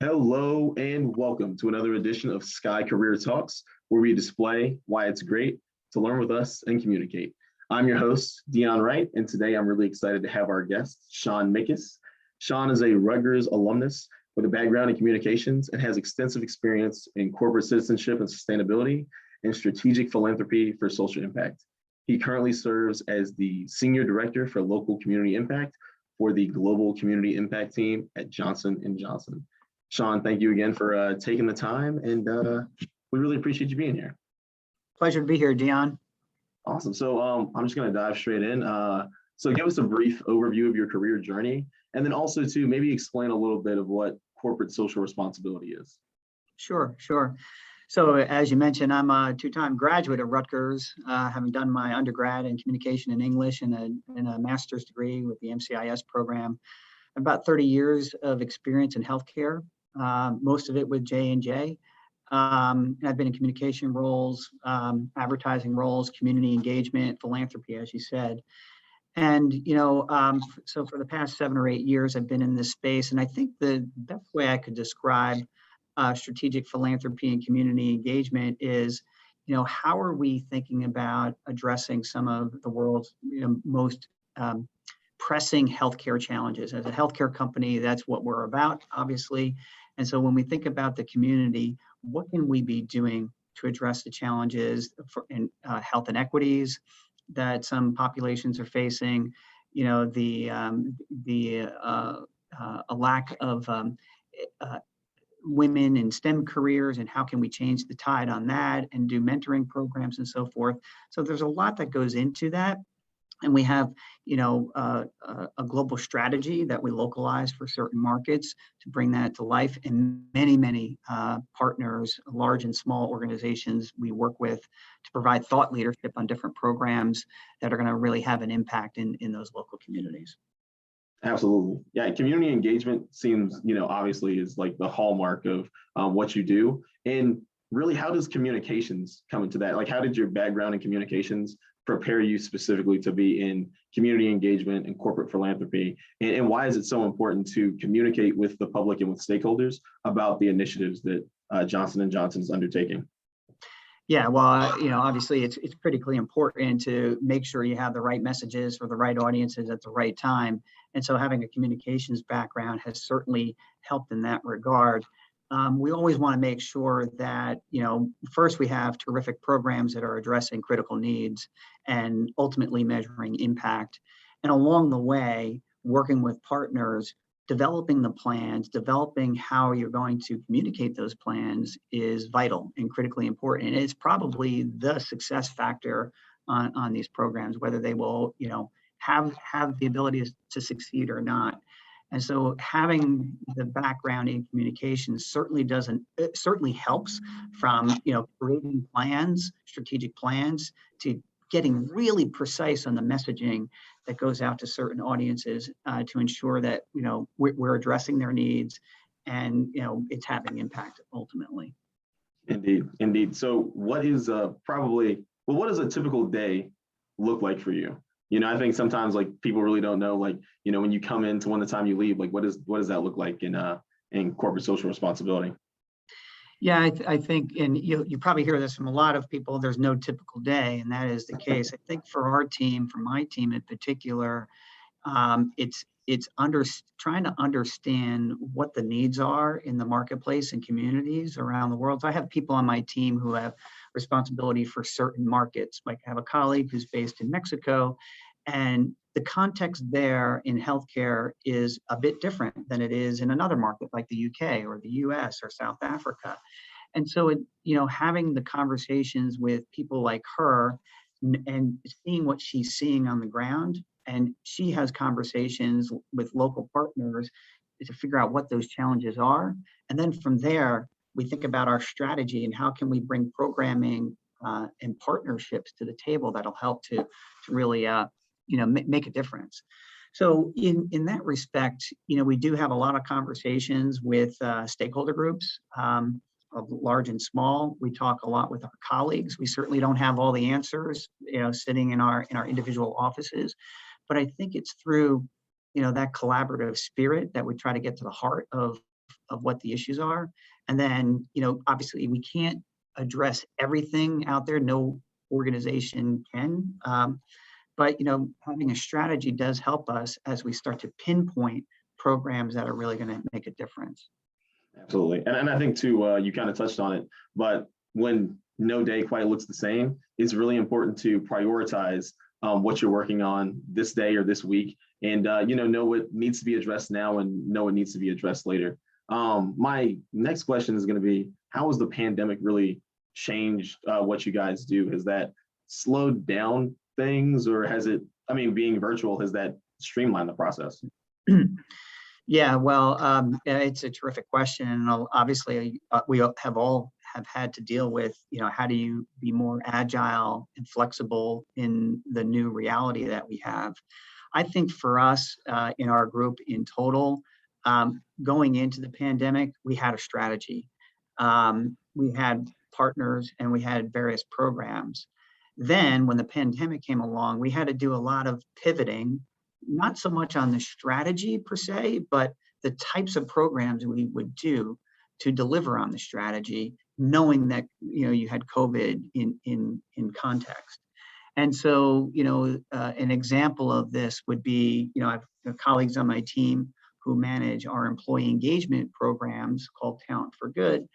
Hello and welcome to another edition of Sky Career Talks, where we display why it's great to learn with us and communicate. I'm your host, Dion Wright, and today I'm really excited to have our guest, Shaun Mickus. Shaun is a Rutgers alumnus with a background in communications and has extensive experience in corporate citizenship and sustainability and strategic philanthropy for social impact. He currently serves as the Senior Director for Local Community Impact for the Global Community Impact Team at Johnson & Johnson. Shaun, thank you again for taking the time, and we really appreciate you being here. Pleasure to be here, Dion. Awesome. So I'm just going to dive straight in. So give us a brief overview of your career journey, and then also to maybe explain a little bit of what corporate social responsibility is. Sure. So as you mentioned, I'm a two-time graduate of Rutgers, having done my undergrad in communication and English and a master's degree with the MCIS program. About 30 years of experience in healthcare, most of it with J&J. I've been in communication roles, advertising roles, community engagement, philanthropy, as you said. And, so for the past 7 or 8 years, I've been in this space. And I think the best way I could describe strategic philanthropy and community engagement is, how are we thinking about addressing some of the world's most pressing healthcare challenges? As a healthcare company, that's what we're about, obviously. And so when we think about the community, what can we be doing to address the challenges in health inequities that some populations are facing? A lack of women in STEM careers, and how can we change the tide on that and do mentoring programs and so forth. So there's a lot that goes into that. And we have, a global strategy that we localize for certain markets to bring that to life. And many partners, large and small organizations we work with to provide thought leadership on different programs that are going to really have an impact in those local communities. Absolutely. Yeah, community engagement seems, obviously is like the hallmark of what you do. And really, how does communications come into that? Like, how did your background in communications prepare you specifically to be in community engagement and corporate philanthropy? And why is it so important to communicate with the public and with stakeholders about the initiatives that Johnson & Johnson is undertaking? Yeah, well, obviously it's critically important to make sure you have the right messages for the right audiences at the right time. And so having a communications background has certainly helped in that regard. We always want to make sure that, first we have terrific programs that are addressing critical needs and ultimately measuring impact. And along the way, working with partners, developing the plans, developing how you're going to communicate those plans is vital and critically important. And it's probably the success factor on these programs, whether they will, have the ability to succeed or not. And so having the background in communication certainly helps from, creating plans, strategic plans, to getting really precise on the messaging that goes out to certain audiences to ensure that, we're addressing their needs and, it's having impact ultimately. Indeed. So what is what does a typical day look like for you? I think sometimes like people really don't know, like, when you come in to when the time you leave, like what does that look like in corporate social responsibility? Yeah, I think, and you probably hear this from a lot of people, there's no typical day, and that is the case. I think for our team, for my team in particular, it's trying to understand what the needs are in the marketplace and communities around the world. So I have people on my team who have responsibility for certain markets. Like I have a colleague who's based in Mexico, and the context there in healthcare is a bit different than it is in another market like the UK or the US or South Africa. And so, having the conversations with people like her and seeing what she's seeing on the ground, and she has conversations with local partners to figure out what those challenges are. And then from there, we think about our strategy and how can we bring programming and partnerships to the table that'll help to really make a difference. So in that respect, we do have a lot of conversations with stakeholder groups, of large and small. We talk a lot with our colleagues. We certainly don't have all the answers, sitting in our individual offices, but I think it's through, that collaborative spirit that we try to get to the heart of of what the issues are. And then, obviously we can't address everything out there. No organization can. But having a strategy does help us as we start to pinpoint programs that are really going to make a difference. Absolutely. And I think too, you kind of touched on it, but when no day quite looks the same, it's really important to prioritize what you're working on this day or this week, and know what needs to be addressed now and know what needs to be addressed later. My next question is going to be, how has the pandemic really changed what you guys do? Has that slowed down things, or has it, being virtual, has that streamlined the process? Yeah, well, it's a terrific question, and obviously we have had to deal with, how do you be more agile and flexible in the new reality that we have. I think for us in our group in total, going into the pandemic, we had a strategy. We had partners and we had various programs. Then when the pandemic came along, we had to do a lot of pivoting, not so much on the strategy per se, but the types of programs we would do to deliver on the strategy, knowing that you had COVID in context. And so an example of this would be, I have colleagues on my team who manage our employee engagement programs called Talent for Good,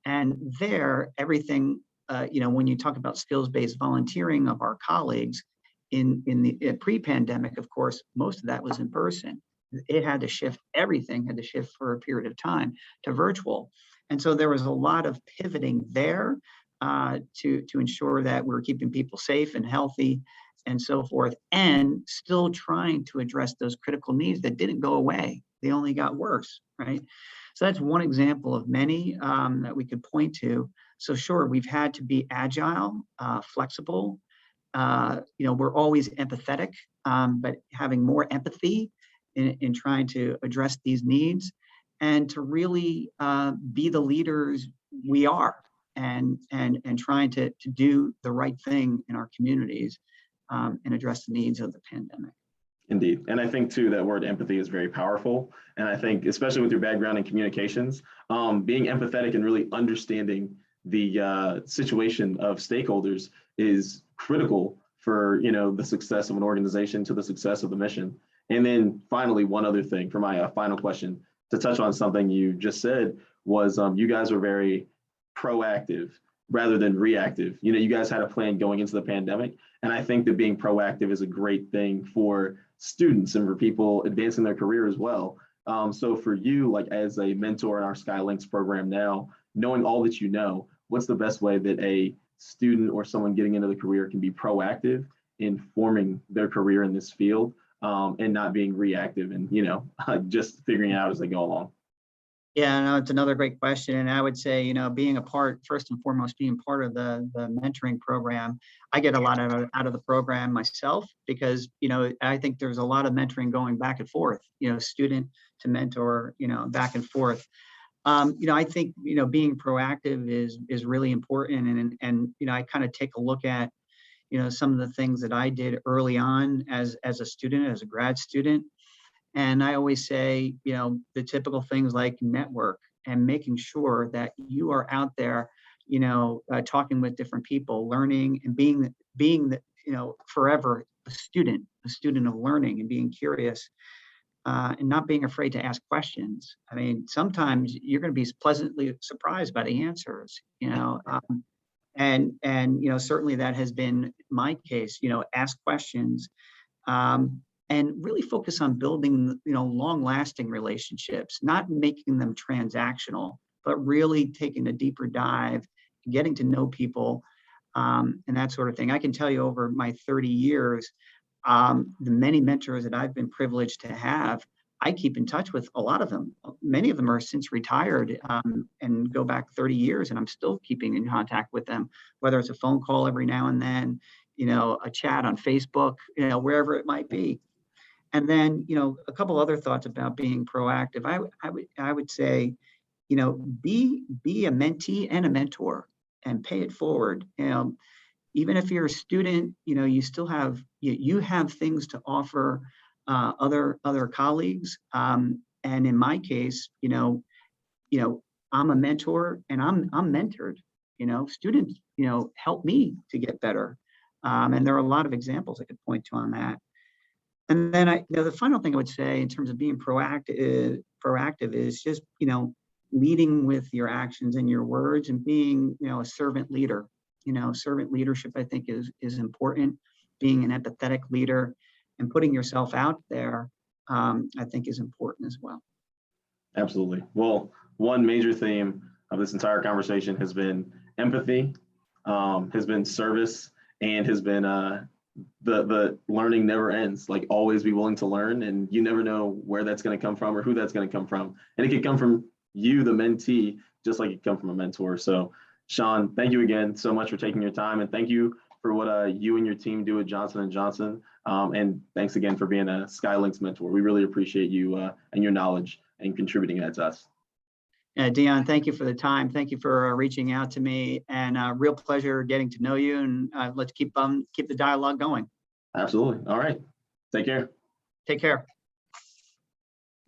and there everything when you talk about skills-based volunteering of our colleagues in the pre-pandemic, of course, most of that was in person. It had to shift, everything had to shift for a period of time to virtual. And so there was a lot of pivoting there to ensure that we're keeping people safe and healthy and so forth, and still trying to address those critical needs that didn't go away. They only got worse, right? So that's one example of many that we could point to. So sure, we've had to be agile, flexible. We're always empathetic, but having more empathy in trying to address these needs and to really be the leaders we are and trying to do the right thing in our communities and address the needs of the pandemic. Indeed. And I think too, that word empathy is very powerful. And I think, especially with your background in communications, being empathetic and really understanding the situation of stakeholders is critical for, the success of an organization, to the success of the mission. And then finally, one other thing for my final question, to touch on something you just said, was you guys were very proactive rather than reactive. You guys had a plan going into the pandemic. And I think that being proactive is a great thing for students and for people advancing their career as well. So for you, like as a mentor in our SkyLinks program now, knowing all that you know, what's the best way that a student or someone getting into the career can be proactive in forming their career in this field and not being reactive and, just figuring it out as they go along? Yeah, no, it's another great question. And I would say, being a part, first and foremost, being part of the mentoring program, I get a lot out of the program myself because, I think there's a lot of mentoring going back and forth, student to mentor, back and forth. I think, being proactive is really important. And I kind of take a look at, some of the things that I did early on as a student, as a grad student. And I always say, the typical things like network and making sure that you are out there, talking with different people, learning and being forever a student of learning and being curious and not being afraid to ask questions. I mean, sometimes you're going to be pleasantly surprised by the answers, and certainly that has been my case, ask questions. And really focus on building, long-lasting relationships, not making them transactional, but really taking a deeper dive, getting to know people, and that sort of thing. I can tell you over my 30 years, the many mentors that I've been privileged to have, I keep in touch with a lot of them. Many of them are since retired and go back 30 years, and I'm still keeping in contact with them, whether it's a phone call every now and then, a chat on Facebook, wherever it might be. And then, a couple other thoughts about being proactive. I would say, be a mentee and a mentor and pay it forward. Even if you're a student, you still have you have things to offer other colleagues. And in my case, I'm a mentor and I'm mentored. Students, help me to get better. And there are a lot of examples I could point to on that. And then the final thing I would say in terms of being proactive is just, leading with your actions and your words and being, a servant leader. Servant leadership, I think, is important. Being an empathetic leader and putting yourself out there, I think, is important as well. Absolutely. Well, one major theme of this entire conversation has been empathy, has been service, and has been the learning never ends. Like, always be willing to learn, and you never know where that's going to come from or who that's going to come from. And it could come from you, the mentee, just like it could come from a mentor. So, Shaun, thank you again so much for taking your time, and thank you for what you and your team do at Johnson & Johnson. And thanks again for being a Skylinks mentor. We really appreciate you and your knowledge and contributing that to us. Dion, thank you for the time. Thank you for reaching out to me, and real pleasure getting to know you. And let's keep the dialogue going. Absolutely. All right. Take care. Take care.